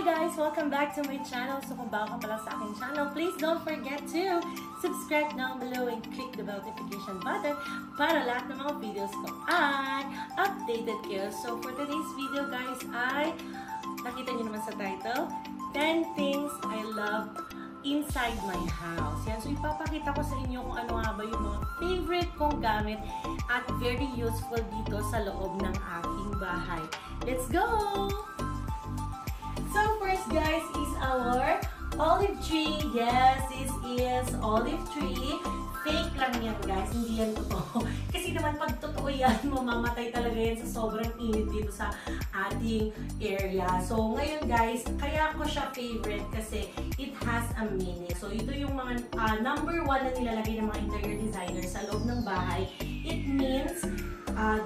Hi guys! Welcome back to my channel. So kung bago ka pala sa aking channel, please don't forget to subscribe down below and click the notification button para lahat ng mga videos ko ay updated kayo. So for today's video guys ay, nakita niyo naman sa title, 10 things I love inside my house. Yan. So ipapakita ko sa inyo kung ano nga ba yung mga favorite kong gamit at very useful dito sa loob ng aking bahay. Let's go! So first guys is our olive tree. Yes, this is olive tree. Fake lang yan guys, hindi yan totoo. Kasi naman pag totoo yan, mamamatay talaga yan sa sobrang init dito sa ating area. So ngayon guys, kaya ko siya favorite kasi it has a meaning. So ito yung mga number 1 na nilalagay ng mga interior designers sa loob ng bahay. It means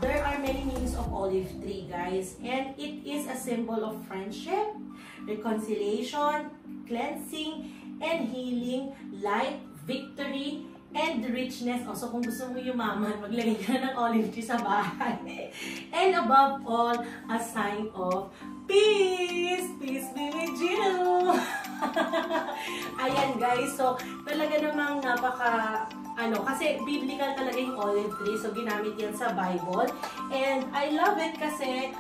there are many meanings of olive tree guys, and it is a symbol of friendship, reconciliation, cleansing, and healing, light, victory, and richness. Also, kung gusto mo yumaman, maglagay ka ng olive tree sa bahay. And above all, a sign of peace! Peace be with you! Ayan guys, so talaga namang kasi biblical talaga yung olive tree. So, ginamit yan sa Bible. And I love it kasi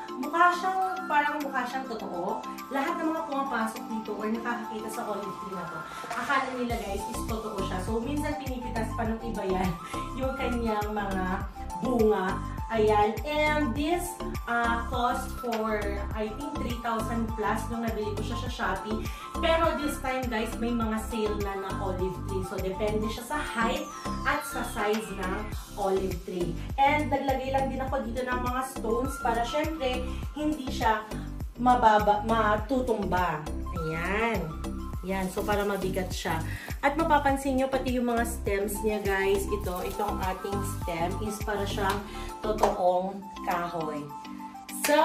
parang mukha siyang totoo. Lahat ng mga pumapasok dito or nakakakita sa olive tree na to, akala nila guys is totoo siya. So, minsan pinipitas pa ng iba yan yung kanyang mga bunga. Ayan. And this cost for, I think, 3,000 plus nung nabili ko siya sa Shopee. Pero this time, guys, may mga sale na ng olive tree. So, depende siya sa height at sa size ng olive tree. And naglagay lang din ako dito ng mga stones para syempre, hindi siya matutumba. Ayan. Yan. So, para mabigat siya. At mapapansin nyo, pati yung mga stems niya, guys, itong ating stem is para siyang totoong kahoy. So,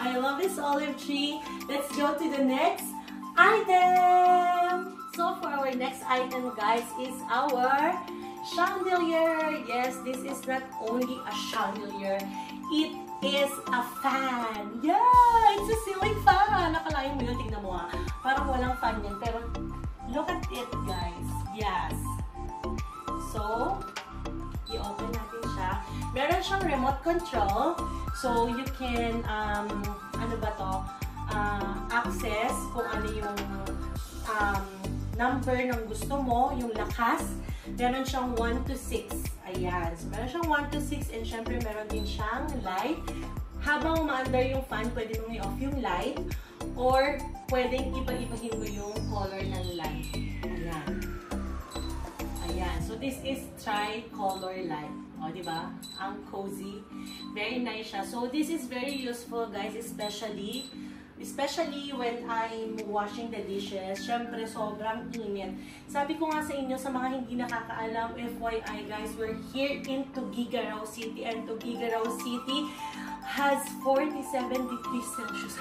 I love this olive tree. Let's go to the next item. So, for our next item, guys, is our chandelier. Yes, this is not only a chandelier. It is a fan. Yeah, it's a ceiling fan. Nakalain mo yun, tingnan mo parang walang fan yan. Pero, look at it, guys. Yes. So, i-open natin siya. Meron siyang remote control. So, you can, access kung ano yung number ng gusto mo, yung lakas. Meron siyang 1 to 6. Ayan. So, meron siyang 1 to 6 and syempre meron din siyang light. Habang umaandar yung fan, pwede mong i-off yung light or pwedeng ipa-ipahin mo yung color ng light. Ayan. Ayan. So, this is tri-color light. O, diba? Ang cozy. Very nice siya. So, this is very useful, guys, especially when I'm washing the dishes. Syempre, sobrang init. Sabi ko nga sa inyo, sa mga hindi nakakaalam, FYI guys, we're here in Tuguegarao City, and Tuguegarao City has 47 degrees Celsius.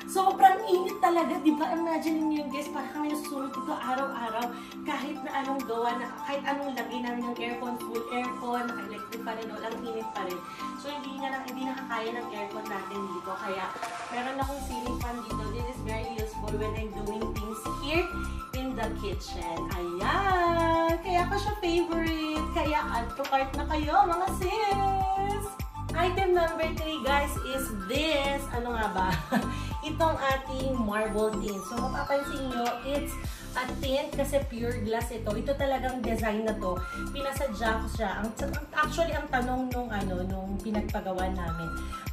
Sobrang init talaga, di ba? Imagine niyo guys, parang kami nasusunod dito araw-araw. Kahit na anong gawa, kahit anong lagay namin ng aircon, full aircon, naka-electric pa rin, walang init pa rin. So, hindi nakakaya ng aircon natin dito. Kaya, meron akong ceiling fan dito. This is very useful when I'm doing things here in the kitchen. Ayan! Kaya ko siya favorite. Kaya add to cart na kayo, mga sis! Item number 3, guys, is this. Ano nga ba? Itong ating marble tint. So, mapapansin nyo, it's a tint kasi pure glass ito. Ito talagang design na to. Pinasadya ko siya. Actually, ang tanong nung pinagpagawa namin,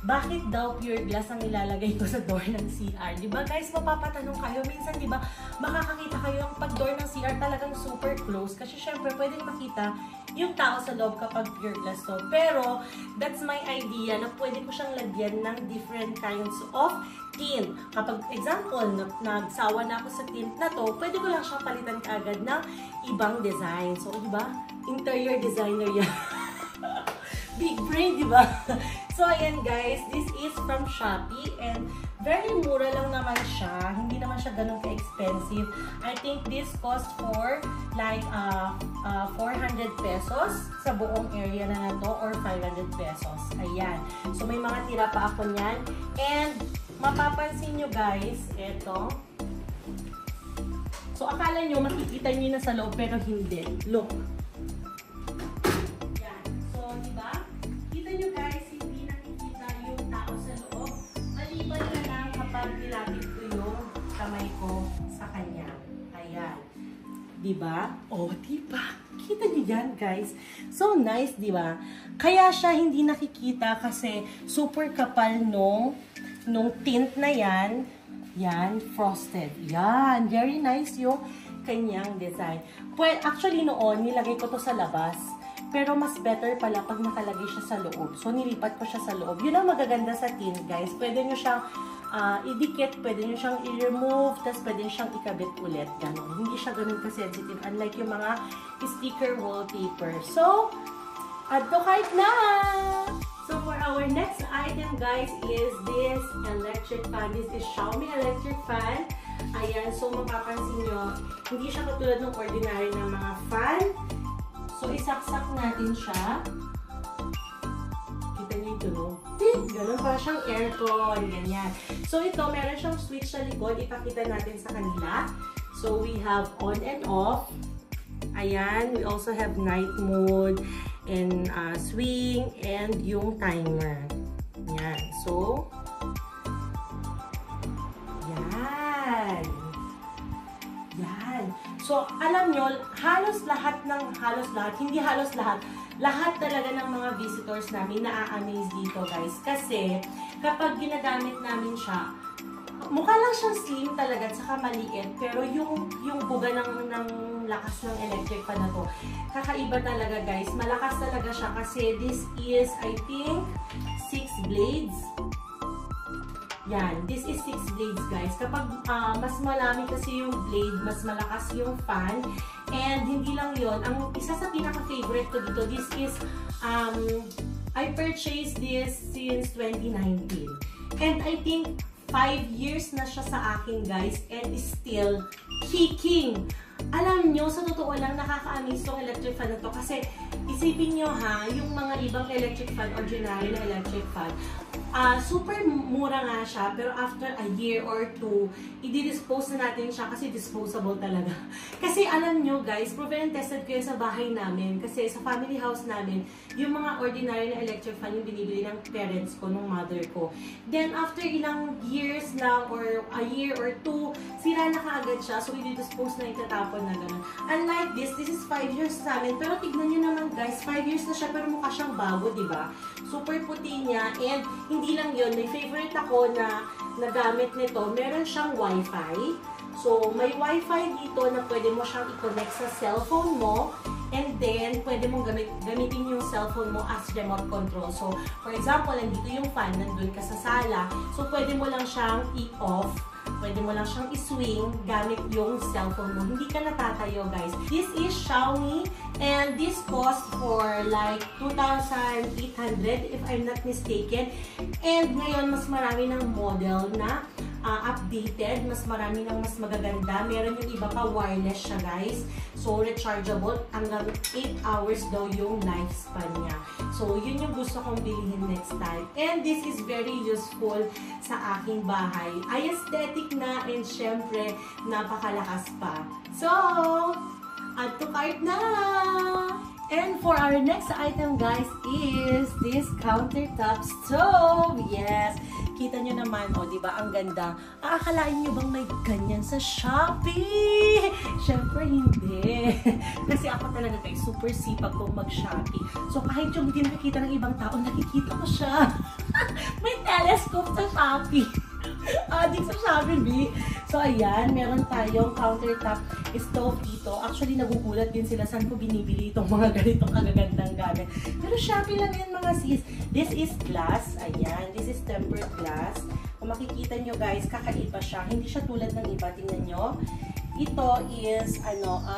bakit daw pure glass ang nilalagay ko sa door ng CR? Diba guys, mapapatanong kayo. Minsan, diba, makakakita kayo ang pag-door ng CR talagang super close. Kasi syempre, pwedeng makita yung tao sa loob kapag pure glass to. Pero, that's my idea na pwede ko siyang lagyan ng different kinds of tint. Kapag, example, nagsawa na ako sa tint na to, pwede ko lang siyang palitan kaagad ng ibang design. So, diba? Interior designer yan. Big brain, diba? So, ayan guys, this is from Shopee and very mura lang naman siya. Hindi naman siya ganun ka-expensive. I think this cost for like 400 pesos sa buong area na to or 500 pesos. Ayan. So, may mga tira pa ako niyan. And mapapansin nyo guys, eto. So, akala nyo, makikita nyo na sa loob, pero hindi. Look. Yan. So, diba? Kita nyo guys, hindi nakikita yung tao sa loob. Maliban na lang kapag nilapit ko yung kamay ko sa kanya. Ayan. Diba? Oh, diba? Kita nyo yan, guys. So nice, diba? Kaya siya hindi nakikita kasi super kapal nung tint na yan. Yan, frosted. Yan, very nice yung kanyang design. Well, actually noon, nilagay ko to sa labas. Pero mas better pala pag nakalagay siya sa loob. So, nilipat ko siya sa loob. Yun ang magaganda sa tint, guys. Pwede nyo siyang idikit, pwede nyo siyang i-remove, tapos pwede nyo siyang ikabit ulit. Ganon. Hindi siya ganun ka-sensitive. Unlike yung mga sticker wallpaper. So, add to cart na! So, for our next item, guys, is this electric fan. This is Xiaomi electric fan. Ayan, so mapapansin nyo, hindi siya katulad ng ordinary na mga fan. So, isaksak natin siya. Kita nyo yung tunog. Ganun pa siyang aircon, ganyan. So, ito, meron siyang switch sa likod. Ipakita natin sa kanila. So, we have on and off. Ayan, we also have night mode and swing and yung timer. Yan. So, yan. Yan. So, alam nyo, hindi halos lahat talaga ng mga visitors namin na-amaze dito, guys. Kasi, kapag ginagamit namin siya, mukha lang siyang slim talaga at saka maliit, pero yung buga ng lakas ng electric fan na to, kakaiba talaga, guys. Malakas talaga siya kasi this is, I think, 6 blades. Yan, this is 6 blades, guys. Kapag mas malami kasi yung blade, mas malakas yung fan. And hindi lang yon, ang isa sa pinaka-favorite ko dito, this is, I purchased this since 2019. And I think 5 years na siya sa akin, guys, and is still kicking. Alam nyo, sa totoo lang, nakaka-amaze tong electric fan na to. Kasi, isipin nyo ha, yung mga ibang electric fan, ordinary na electric fan, super mura nga siya, pero after a year or 2, i-dispose na natin siya kasi disposable talaga. Kasi alam nyo guys, proven and tested ko yun sa bahay namin. Kasi sa family house namin, yung mga ordinary na electric fan yung binibili ng parents ko, ng mother ko. Then after ilang years lang, or a year or 2, sira na kaagad siya. So i-dispose na, itatapon na gano'n. Unlike this is 5 years sa amin. Pero tignan nyo naman guys, 5 years na siya pero mukha siyang bago, diba? Super puti niya, and hindi lang yun, may favorite ako na nagamit nito, meron siyang wifi. So, may wifi dito na pwede mo siyang i-connect sa cellphone mo, and then, pwede mong gamitin yung cellphone mo as remote control. So, for example, nandito yung fan, nandun ka sa sala, so pwede mo lang siyang i-off, pwede mo lang siyang i-swing gamit yung cellphone mo. Hindi ka natatayo, guys. This is Xiaomi, and this cost for like 2,800 if I'm not mistaken. And ngayon, mas marami ng model na updated, mas marami ng mas magaganda. Meron yung iba pa, wireless siya, guys. So, rechargeable. Hanggang 8 hours daw yung lifespan niya. So, yun yung gusto kong bilhin next time. And this is very useful sa aking bahay. Ay, aesthetic na, and syempre, napakalakas pa. So, add to cart na! And for our next item, guys, is this countertop stove. Yes! Kita nyo naman, o, diba, ang ganda. Aakalain nyo bang may ganyan sa Shopee? Siyempre, hindi. Kasi ako talaga, guys, super sipag kong mag-Shopee. So, kahit yung hindi nakikita ng ibang tao, nakikita ko siya. May telescope sa Shopee. Adik sa Shopee, B. So, ayan, meron tayong countertop stove dito. Actually, nagugulat din sila saan ko binibili itong mga ganitong kagagandang gamit. Pero Shopee lang yan, mga sis. This is glass. Ayan, this is tempered glass. Kung makikita nyo, guys, kakaiba siya. Hindi siya tulad ng iba. Tingnan nyo. Ito is,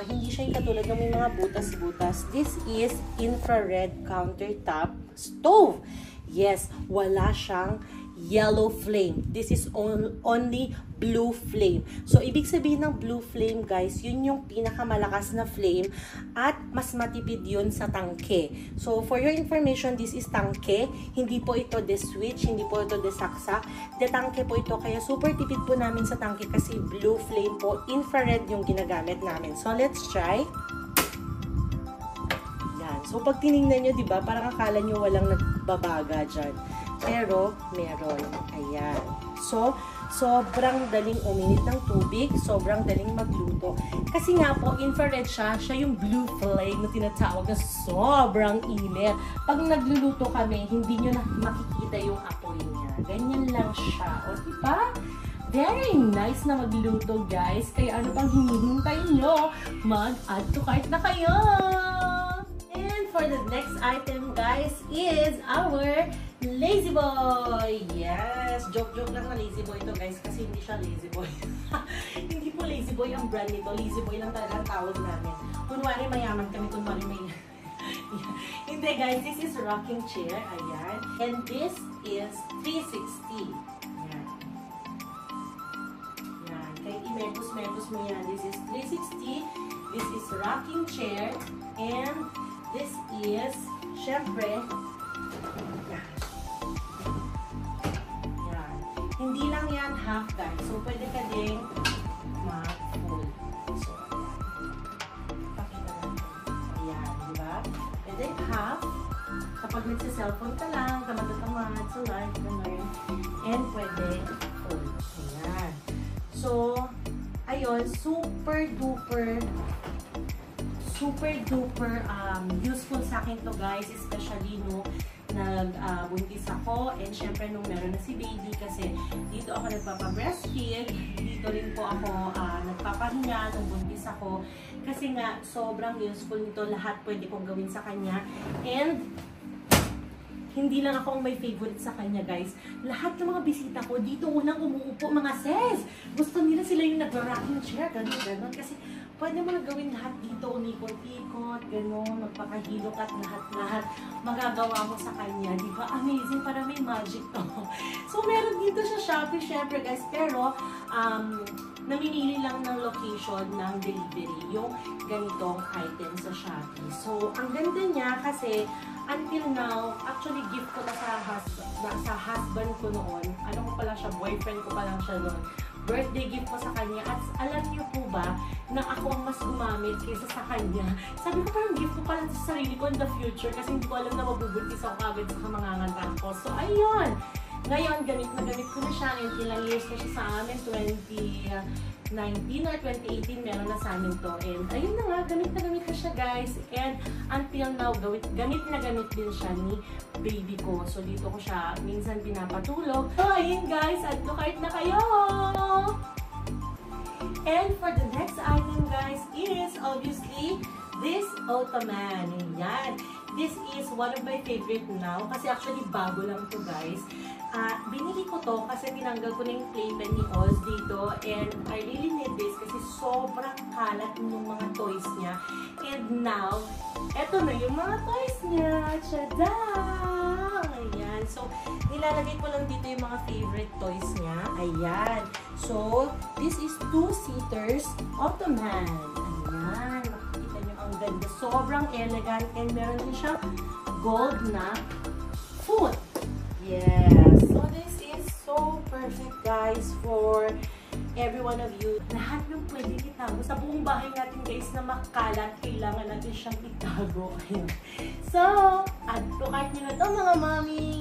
hindi siya yung katulad ng may mga butas-butas. This is infrared countertop stove. Yes, wala siyang yellow flame. This is only blue flame. So, ibig sabihin ng blue flame, guys, yun yung pinakamalakas na flame at mas matipid yun sa tangke. So, for your information, this is tangke. Hindi po ito the switch, hindi po ito the saksak. The tangke po ito, kaya super tipid po namin sa tangke kasi blue flame po, infrared yung ginagamit namin. So, let's try. Yan. So, pag tinignan nyo, diba, parang akala nyo walang nagbabaga dyan. Pero, meron. Ayan. So, sobrang daling uminit ng tubig, sobrang daling magluto. Kasi nga po, infrared siya yung blue flame na tinatawag na sobrang init. Pag nagluluto kami, hindi nyo na makikita yung apoy niya. Ganyan lang siya. O, diba? Very nice na magluto, guys. Kaya ano pang hinihintay nyo? Mag-add to cart na kayo! And for the next item, guys, is our Lazy Boy! Yes! Joke lang na Lazy Boy ito, guys, kasi hindi siya Lazy Boy. Hindi po Lazy Boy ang brand nito. Lazy Boy lang talaga ang tawag namin. Kunwari mayaman kami, kunwari may... Hindi, guys, this is rocking chair. Ayan. And this is 360. Ayan. Ayan. Kaya i-mepos mo yan. This is 360. This is rocking chair. And this is, syempre, hindi lang yan half, guys. So, pwede ka ding ma-full. So, pakita natin. Ayan, di ba? Pwede half. Kapag nagsa-cellphone ka lang, tamad-tamad sa live, gano'n. And pwede full. Ayan. So, ayun, super duper useful sa akin to, guys. Especially, no, nagbuntis ako, and syempre nung meron na si baby, kasi dito ako nagpapa-breastfeed, dito rin po ako nagpapahinga nung buntis ako, kasi nga sobrang useful nito, lahat pwede kong gawin sa kanya, and hindi lang ako ang may favorite sa kanya, guys. Lahat ng mga bisita ko, dito unang umuupo, mga sis. Gusto nila sila yung nag-rocking chair, gano'n. Kasi pwede mo na gawin lahat dito, unikot-ikot, gano'n, magpakahilok at lahat magagawa mo sa kanya. Di ba? Amazing, para may magic to. So, meron dito sa Shopee, syempre, guys. Pero, namimili lang ng location ng delivery, yung ganitong item sa Shopee. So, ang ganda niya kasi, until now, actually gift ko na sa husband ko noon. Ano ko pala siya, boyfriend ko pa lang siya noon. Birthday gift ko sa kanya. At alam niyo po ba, na ako ang mas gumamit kaysa sa kanya. Sabi ko, parang gift ko pa lang sa sarili ko in the future kasi hindi ko alam na mabubuntis ako agad sa kamangangantan ko. So, ayun! Ngayon, gamit ko na siya. And ilang years na siya sa amin, 2019 or 2018, meron na sa amin to. And ayun na nga, gamit na siya, guys. And until now, gamit na gamit din siya ni baby ko. So, dito ko siya minsan pinapatulog. So, ayun, guys, add to cart na kayo! And for the next item, guys, is obviously this Ottoman. Ayan. This is one of my favorite now. Kasi actually, bago lang to, guys. Binili ko to kasi tinanggal ko na yung playpen ni Oz dito. And I really need this kasi sobrang kalat yung mga toys niya. And now, eto na yung mga toys niya. Tada! Ayan. So, nilalagay ko lang dito yung mga favorite toys niya. Ayan. So, this is 2-seaters Ottoman. Ayan. Makikita nyo ang ganda. Sobrang elegant. And meron din siyang gold na foot. Yes. So, this is so perfect, guys, for every one of you. Lahat ng pwede itago. Sa buong bahay natin, guys, na makalat, kailangan natin siyang itago. So, add to cart nyo na ito, mga mami.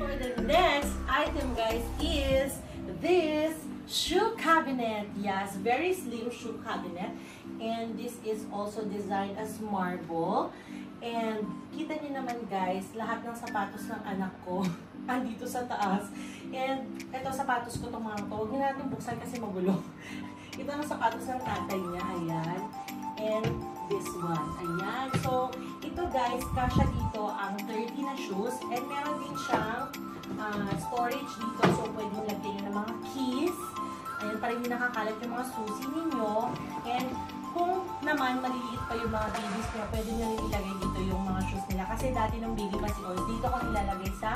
For the next item, guys, is this shoe cabinet. Yes, very slim shoe cabinet. And this is also designed as marble. And kita niyo naman, guys, lahat ng sapatos ng anak ko andito sa taas. And ito sapatos ko itong mga to. Huwag natin buksan kasi magulo. Ito ang sapatos ng tatay niya. Ayan. And this one. Ayan. So, ito, guys, kasya dito ang 30 na shoes. And meron din siyang storage dito. So, pwede nyo lagyan nyo ng mga keys. Ayan, para hindi nakakalat yung mga susi ninyo. And kung naman maliliit pa yung mga babies nyo, pwede nyo nilagay dito yung mga shoes nila. Kasi Kasi dati nung baby pa si Oz, dito ko nilalagay sa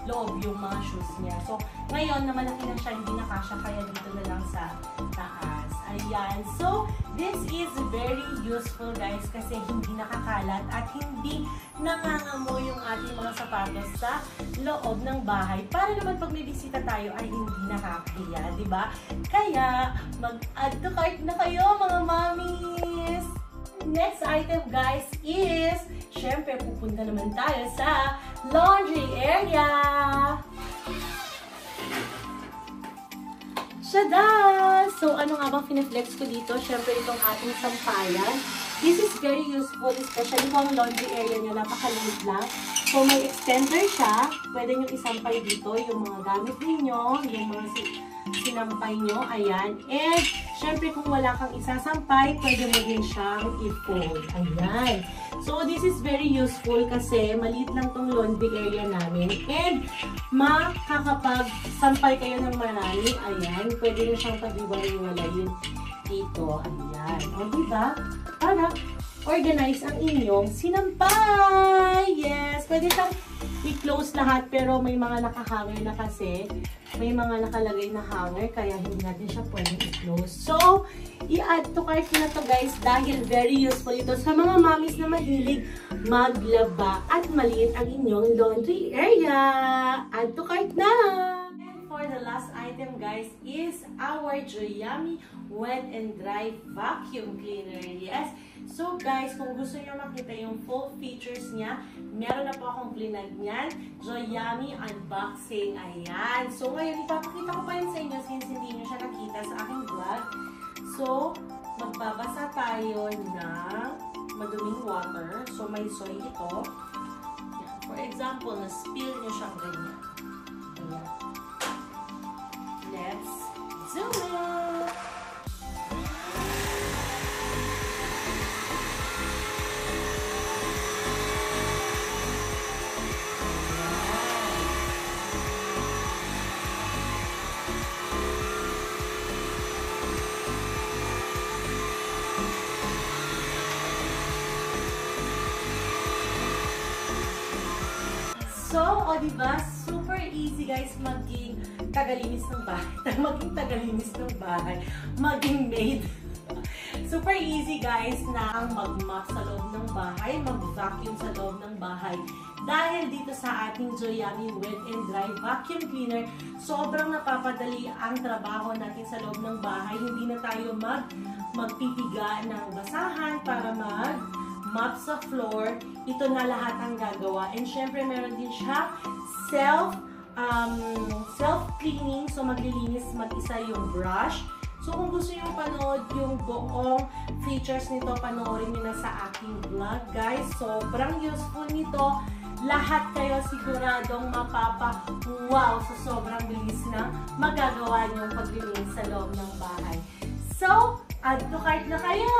loob yung mga shoes niya. So, ngayon na malaki na siya, hindi na kasya, kaya dito na lang sa taas. Ayan. So, this is very useful guys kasi hindi nakakalat at hindi nangangamoy yung ating mga sapatos sa loob ng bahay. Para naman pag may bisita tayo ay hindi nakakahiya, di ba? Kaya, mag-add to cart na kayo mga mommies! Next item guys is, syempre pupunta naman tayo sa laundry area! Tada! So, ano nga bang pinaflex ko dito? Syempre, itong ating sampayan. This is very useful, especially kung ang laundry area nyo, napakaliit lang. So, may extender siya. Pwede nyo isampay dito yung mga gamit ninyo, yung mga sinampay nyo. Ayan. And, syempre, kung wala kang isasampay, pwede mo din siyang i-fold. Ayan. So, this is very useful kasi maliit lang tong laundry area namin. And, makakapag-sampay kayo ng marami. Ayan. Pwede rin siyang pag-iwalay-iwalayin dito. Ayan. O, diba? Para organize ang inyong sinampay. Yes. Pwede siyang i-close lahat pero may mga nakahanger na kasi. May mga nakalagay na hanger kaya hindi natin siya pwedeng i-close. So, i-add to cart na to guys dahil very useful ito sa mga mommies na mahilig maglaba at maliit ang inyong laundry area. Add to cart na! And for the last item guys is our Joyami Wet and Dry Vacuum Cleaner. Yes! So guys, kung gusto nyo makita yung full features niya, meron na po akong plinag niyan. Joyami unboxing. Ayan. So ngayon, ipapakita ko pa rin sa inyo since hindi nyo siya nakita sa aking vlog. So, magbabasa tayo ng maduming water. So, may soy ito. Ayan. For example, na-spill nyo siyang ganyan. Ayan. Let's do it! So, o diba, super easy guys maging tagalinis ng bahay. Maging tagalinis ng bahay. Maging maid. Super easy guys na ang mag-mop sa loob ng bahay, mag-vacuum sa loob ng bahay. Dahil dito sa ating Joyami Wet and Dry Vacuum Cleaner, sobrang napapadali ang trabaho natin sa loob ng bahay. Hindi na tayo magpipiga ng basahan para mop sa floor. Ito na lahat ang gagawa. And syempre, meron din siya self-cleaning. So, maglilinis mag-isa yung brush. So, kung gusto nyo panood yung buong features nito, panoorin nyo na sa aking vlog, guys. Sobrang useful nito. Lahat kayo siguradong mapapa-wow sa sobrang bilis na magagawa nyong paglilinis sa loob ng bahay. So, add to cart na kayo!